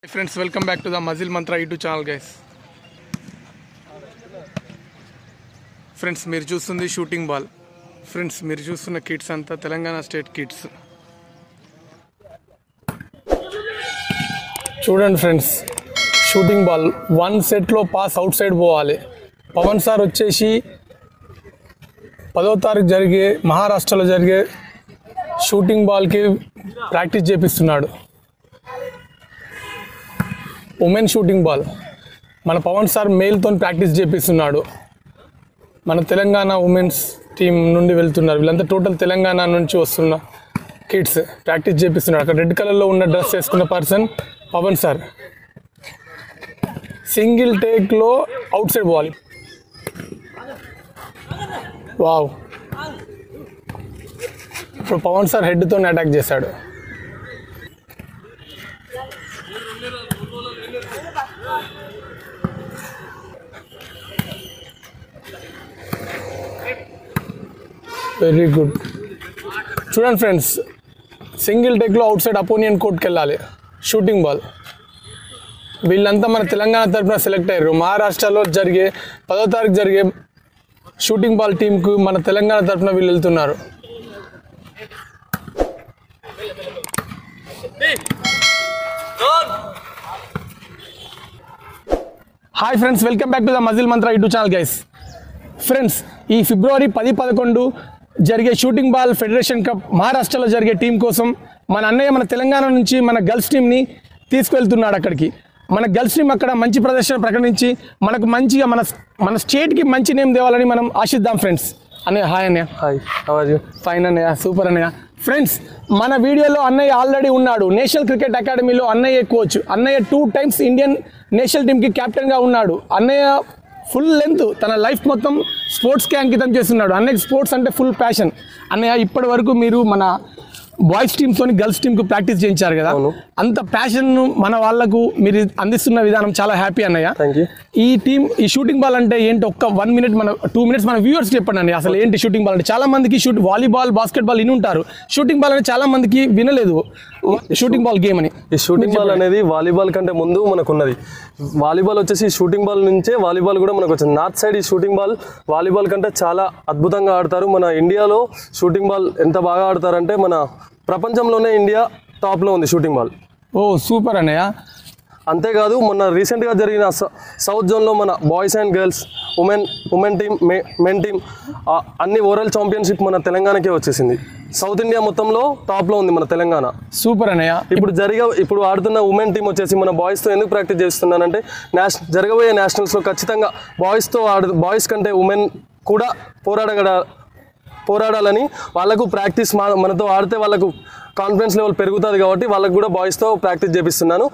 Hi friends, welcome back to the Muzzle Mantra YouTube channel guys. Friends, మీరు చూస్తుంది shooting ball. Friends, మీరు చూస్తున్న kids అంతా Telangana state kids. చూడండి ఫ్రెండ్స్, షూటింగ్ బాల్ వన్ సెట్లో pass outside పోవాలి. Pavan sir వచ్చేసి 10వ తారీఖు జరిగే మహారాష్ట్రలో జరిగే షూటింగ్ బాల్కి ప్రాక్టీస్ చేపిస్తున్నాడు. ఉమెన్ షూటింగ్ బాల్ మన పవన్ సార్ మేల్తో ప్రాక్టీస్ చేపిస్తున్నాడు. మన తెలంగాణ ఉమెన్స్ టీం నుండి వెళ్తున్నారు. వీళ్ళంతా టోటల్ తెలంగాణ నుంచి వస్తున్న కిడ్స్ ప్రాక్టీస్ చేపిస్తున్నాడు. అక్కడ రెడ్ కలర్లో ఉన్న డ్రెస్ వేసుకున్న పర్సన్ పవన్ సార్. సింగిల్ టేక్లో అవుట్ సైడ్ పోవాలి. వావ్, ఇప్పుడు పవన్ సార్ హెడ్తో అటాక్ చేశాడు. Very good. చూడండి ఫ్రెండ్స్, సింగిల్ టేక్లో అవుట్ సైడ్ అపోనియన్ కోర్ట్కి వెళ్ళాలి షూటింగ్ బాల్. వీళ్ళంతా మన తెలంగాణ తరఫున సెలెక్ట్ అయ్యారు. మహారాష్ట్రలో జరిగే 10వ తారీఖు జరిగే షూటింగ్ బాల్ టీంకు మన తెలంగాణ తరఫున వీళ్ళు వెళ్తున్నారు. Hi friends, welcome back to the muscle Mantra YouTube channel guys. Friends, ఈ ఫిబ్రవరి 10-11 జరిగే షూటింగ్ బాల్ ఫెడరేషన్ కప్ మహారాష్ట్రలో జరిగే టీం కోసం మన అన్నయ్య మన తెలంగాణ నుంచి మన గర్ల్స్ టీంని తీసుకువెళ్తున్నాడు అక్కడికి. మన గర్ల్స్ టీం అక్కడ మంచి ప్రదర్శన ప్రకటించి మనకు మంచిగా మన స్టేట్కి మంచి నేమ్ తేవాలని మనం ఆశిద్దాం ఫ్రెండ్స్. అన్నయ్య హాయ్. అన్నయ్య hi, how are you? Fine అన్నయ్య, సూపర్ అన్నయ్య. ఫ్రెండ్స్, మన వీడియోలో అన్నయ్య ఆల్రెడీ ఉన్నాడు. నేషనల్ క్రికెట్ అకాడమీలో అన్నయ్య కోచ్. అన్నయ్య 2 times ఇండియన్ నేషనల్ టీంకి కెప్టెన్గా ఉన్నాడు. అన్నయ్య ఫుల్ లెంత్ తన లైఫ్ మొత్తం స్పోర్ట్స్కే అంకితం చేస్తున్నాడు. అన్నయ్య స్పోర్ట్స్ అంటే ఫుల్ ప్యాషన్. అన్నయ్య, ఇప్పటి వరకు మీరు మన బాయ్స్ టీమ్తో గర్ల్స్ టీంకు ప్రాక్టీస్ చేయించారు కదా, అంత ప్యాషన్ మన వాళ్ళకు మీరు అందిస్తున్న విధానం చాలా హ్యాపీ అన్నయ్య. ఈ షూటింగ్ బాల్ అంటే ఏంటి, ఒక్క 1 minute 2 minutes మన వ్యూవర్స్ చెప్పండి అండి. అసలు ఏంటి షూటింగ్ బాల్ అంటే? చాలా మందికి వాలీబాల్, బాస్కెట్బాల్ విని ఉంటారు. షూటింగ్ బాల్ అంటే చాలా మందికి వినలేదు షూటింగ్ బాల్ గేమ్ అని. ఈ షూటింగ్ బాల్ అనేది వాలీబాల్ కంటే ముందు మనకు ఉన్నది. వాలీబాల్ వచ్చేసి షూటింగ్ బాల్ నుంచే వాలీబాల్ కూడా మనకు వచ్చింది. నార్త్ సైడ్ ఈ షూటింగ్ బాల్ వాలీబాల్ కంటే చాలా అద్భుతంగా ఆడతారు. మన ఇండియాలో షూటింగ్ బాల్ ఎంత బాగా ఆడతారంటే మన ప్రపంచంలోనే ఇండియా టాప్లో ఉంది షూటింగ్ బాల్. ఓ సూపర్ అన్నయ్య. అంతేకాదు, మొన్న రీసెంట్గా జరిగిన సౌత్ జోన్లో మన boys and girls women team, men team అన్ని ఓవరాల్ ఛాంపియన్షిప్ మన తెలంగాణకే వచ్చేసింది. సౌత్ ఇండియా మొత్తంలో టాప్లో ఉంది మన తెలంగాణ. సూపర్ అన్నయ్య. ఇప్పుడు ఆడుతున్న ఉమెన్ టీం వచ్చేసి మన బాయ్స్తో ఎందుకు ప్రాక్టీస్ చేస్తున్నానంటే జరగబోయే నేషనల్స్లో ఖచ్చితంగా బాయ్స్ కంటే ఉమెన్ కూడా పోరాడాలని వాళ్ళకు ప్రాక్టీస్ మనతో ఆడితే వాళ్ళకు కాన్ఫిడెన్స్ లెవెల్ పెరుగుతుంది కాబట్టి వాళ్ళకు కూడా బాయ్స్తో ప్రాక్టీస్ చేపిస్తున్నాను.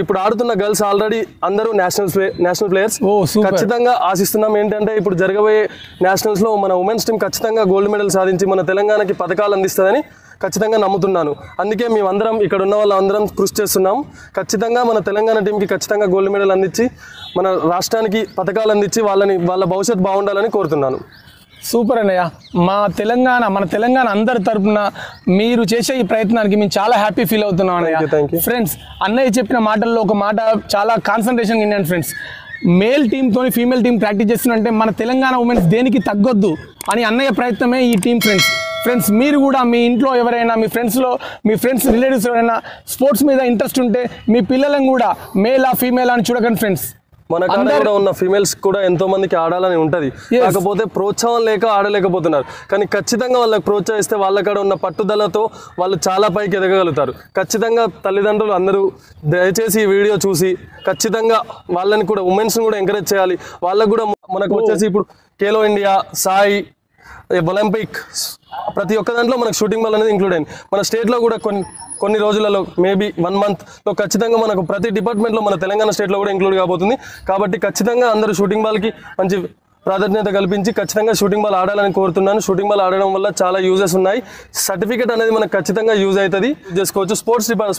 ఇప్పుడు ఆడుతున్న గర్ల్స్ ఆల్రెడీ అందరూ నేషనల్ ప్లేయర్స్. ఖచ్చితంగా ఆశిస్తున్నాం ఏంటంటే ఇప్పుడు జరగబోయే నేషనల్స్లో మన ఉమెన్స్ టీం ఖచ్చితంగా గోల్డ్ మెడల్ సాధించి మన తెలంగాణకి పథకాలు అందిస్తుందని ఖచ్చితంగా నమ్ముతున్నాను. అందుకే మేమందరం ఇక్కడ ఉన్న వాళ్ళందరం కృషి చేస్తున్నాం. ఖచ్చితంగా మన తెలంగాణ టీంకి ఖచ్చితంగా గోల్డ్ మెడల్ అందించి మన రాష్ట్రానికి పథకాలు అందించి వాళ్ళ భవిష్యత్తు బాగుండాలని కోరుతున్నాను. సూపర్ అన్నయ్య. మన తెలంగాణ అందరి తరపున మీరు చేసే ఈ ప్రయత్నానికి మేము చాలా హ్యాపీ ఫీల్ అవుతున్నాం అన్నయ్య. ఫ్రెండ్స్, అన్నయ్య చెప్పిన మాటల్లో ఒక మాట చాలా కాన్సన్ట్రేషన్ విన్నాను ఫ్రెండ్స్. మేల్ టీంతో ఫీమేల్ టీం ప్రాక్టీస్ చేస్తున్నంటే మన తెలంగాణ ఉమెన్స్ దేనికి తగ్గొద్దు అని అన్నయ్య ప్రయత్నమే ఈ టీం ఫ్రెండ్స్. మీరు కూడా మీ ఇంట్లో ఎవరైనా మీ ఫ్రెండ్స్ రిలేటివ్స్ ఎవరైనా స్పోర్ట్స్ మీద ఇంట్రెస్ట్ ఉంటే మీ పిల్లలను కూడా మేలా ఫీమేలా అని చూడకండి ఫ్రెండ్స్. మన కాడ కూడా ఉన్న ఫీమేల్స్ కూడా ఎంతో మందికి ఆడాలని ఉంటుంది, కాకపోతే ప్రోత్సాహం లేక ఆడలేకపోతున్నారు. కానీ ఖచ్చితంగా వాళ్ళకి ప్రోత్సహిస్తే వాళ్ళ కాడ ఉన్న పట్టుదలతో వాళ్ళు చాలా పైకి ఎదగలుగుతారు. ఖచ్చితంగా తల్లిదండ్రులు అందరూ దయచేసి ఈ వీడియో చూసి ఖచ్చితంగా వాళ్ళని కూడా ఉమెన్స్ని కూడా ఎంకరేజ్ చేయాలి. వాళ్ళకు కూడా మనకు వచ్చేసి ఇప్పుడు ఖేలో ఇండియా, సాయి, ఒలింపిక్ ప్రతి ఒక్క దాంట్లో మనకు షూటింగ్ బాల్ అనేది ఇంక్లూడ్ అయింది. మన స్టేట్లో కూడా కొన్ని రోజులలో మేబీ 1 monthలో ఖచ్చితంగా మనకు ప్రతి డిపార్ట్మెంట్లో మన తెలంగాణ స్టేట్లో కూడా ఇంక్లూడ్ కాబోతుంది. కాబట్టి ఖచ్చితంగా అందరూ షూటింగ్ బాల్కి మంచి ప్రాధాన్యత కల్పించి ఖచ్చితంగా షూటింగ్ బాల్ ఆడాలని కోరుతున్నాను. షూటింగ్ బాల్ ఆడడం వల్ల చాలా యూజెస్ ఉన్నాయి. సర్టిఫికేట్ అనేది మనకు ఖచ్చితంగా యూజ్ అవుతుంది చేసుకోవచ్చు.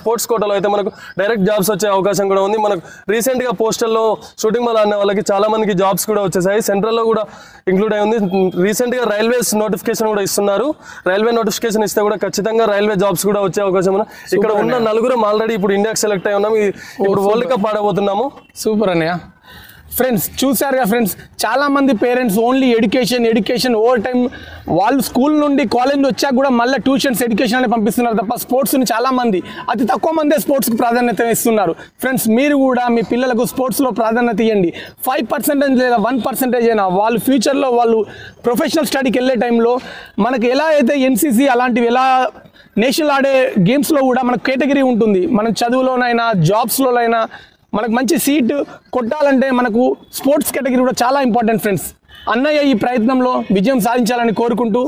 స్పోర్ట్స్ కోటాలో అయితే మనకు డైరెక్ట్ జాబ్స్ వచ్చే అవకాశం కూడా ఉంది. మనకు రీసెంట్గా పోస్టల్లో షూటింగ్ బాల్ ఆడిన వాళ్ళకి చాలా మందికి జాబ్స్ కూడా వచ్చేసాయి. సెంట్రల్లో కూడా ఇంక్లూడ్ అయి ఉంది. రీసెంట్గా రైల్వేస్ నోటిఫికేషన్ కూడా ఇస్తున్నారు. రైల్వే నోటిఫికేషన్ ఇస్తే కూడా ఖచ్చితంగా రైల్వే జాబ్స్ కూడా వచ్చే అవకాశం ఉంది. ఇక్కడ ఉన్న నలుగురం ఆల్రెడీ ఇప్పుడు ఇండియాకి సెలెక్ట్ అయి ఉన్నాం. ఇప్పుడు వరల్డ్ కప్ ఆడబోతున్నాము. సూపర్ అన్నయ్య. ఫ్రెండ్స్ చూసారుగా ఫ్రెండ్స్, చాలామంది parents only education over time వాళ్ళు స్కూల్ నుండి కాలేజ్ నుండి వచ్చాక కూడా మళ్ళీ ట్యూషన్స్ ఎడ్యుకేషన్ అని పంపిస్తున్నారు తప్ప స్పోర్ట్స్ని చాలామంది అతి తక్కువ మందే స్పోర్ట్స్కి ప్రాధాన్యత ఇస్తున్నారు. ఫ్రెండ్స్ మీరు కూడా మీ పిల్లలకు స్పోర్ట్స్లో ప్రాధాన్యత ఇవ్వండి. 5% లేదా 1% అయినా వాళ్ళు ఫ్యూచర్లో వాళ్ళు ప్రొఫెషనల్ స్టడీకి వెళ్ళే టైంలో మనకు ఎలా అయితే ఎన్సీసీ అలాంటివి ఎలా నేషనల్ ఆడే గేమ్స్లో కూడా మనకు కేటగిరీ ఉంటుంది. మనం చదువులోనైనా జాబ్స్లోనైనా మనకు మంచి సీట్ కొట్టాలంటే మనకు స్పోర్ట్స్ కేటగిరీ కూడా చాలా ఇంపార్టెంట్. ఫ్రెండ్స్ అన్నయ్య ఈ ప్రయత్నంలో విజయం సాధించాలని కోరుకుంటూ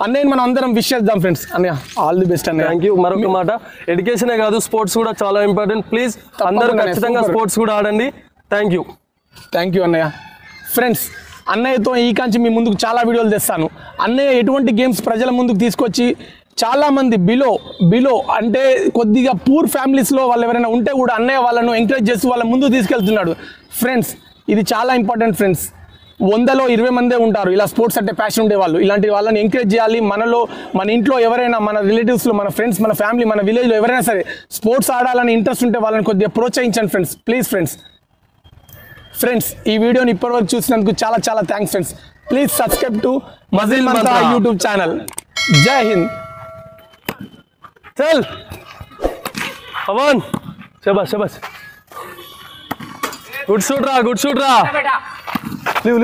అన్నయ్యని మనం అందరం విష్ చేద్దాం. ఫ్రెండ్స్ అన్నయ్య ఆల్ ది బెస్ట్ అన్నయ్య. Thank you. మరొక మాట, ఎడ్యుకేషనే కాదు స్పోర్ట్స్ కూడా చాలా ఇంపార్టెంట్. ప్లీజ్ అందరూ ఖచ్చితంగా స్పోర్ట్స్ కూడా ఆడండి. థ్యాంక్ యూ అన్నయ్య. ఫ్రెండ్స్ అన్నయ్యతో ఈ కాంచి మీ ముందుకు చాలా వీడియోలు తెస్తాను. అన్నయ్య ఎటువంటి గేమ్స్ ప్రజల ముందుకు తీసుకొచ్చి చాలామంది బిలో అంటే కొద్దిగా పూర్ ఫ్యామిలీస్లో వాళ్ళు ఎవరైనా ఉంటే కూడా అన్నయ్య వాళ్ళను ఎంకరేజ్ చేస్తూ వాళ్ళ ముందుకు తీసుకెళ్తున్నాడు. ఫ్రెండ్స్ ఇది చాలా ఇంపార్టెంట్. ఫ్రెండ్స్ 100లో 20 మందే ఉంటారు ఇలా స్పోర్ట్స్ అంటే ప్యాషన్ ఉండేవాళ్ళు. ఇలాంటి వాళ్ళని ఎంకరేజ్ చేయాలి. మన ఇంట్లో ఎవరైనా మన రిలేటివ్స్లో మన ఫ్రెండ్స్ మన ఫ్యామిలీ మన విలేజ్లో ఎవరైనా సరే స్పోర్ట్స్ ఆడాలని ఇంట్రెస్ట్ ఉంటే వాళ్ళని కొద్దిగా ప్రోత్సహించండి ఫ్రెండ్స్, ప్లీజ్. ఫ్రెండ్స్ ఈ వీడియోని ఇప్పటివరకు చూసినందుకు చాలా చాలా thanks friends. Please subscribe to muscle mantra YouTube channel. జై హింద్. चल अवन शाबाश गुड शूट रहा लिव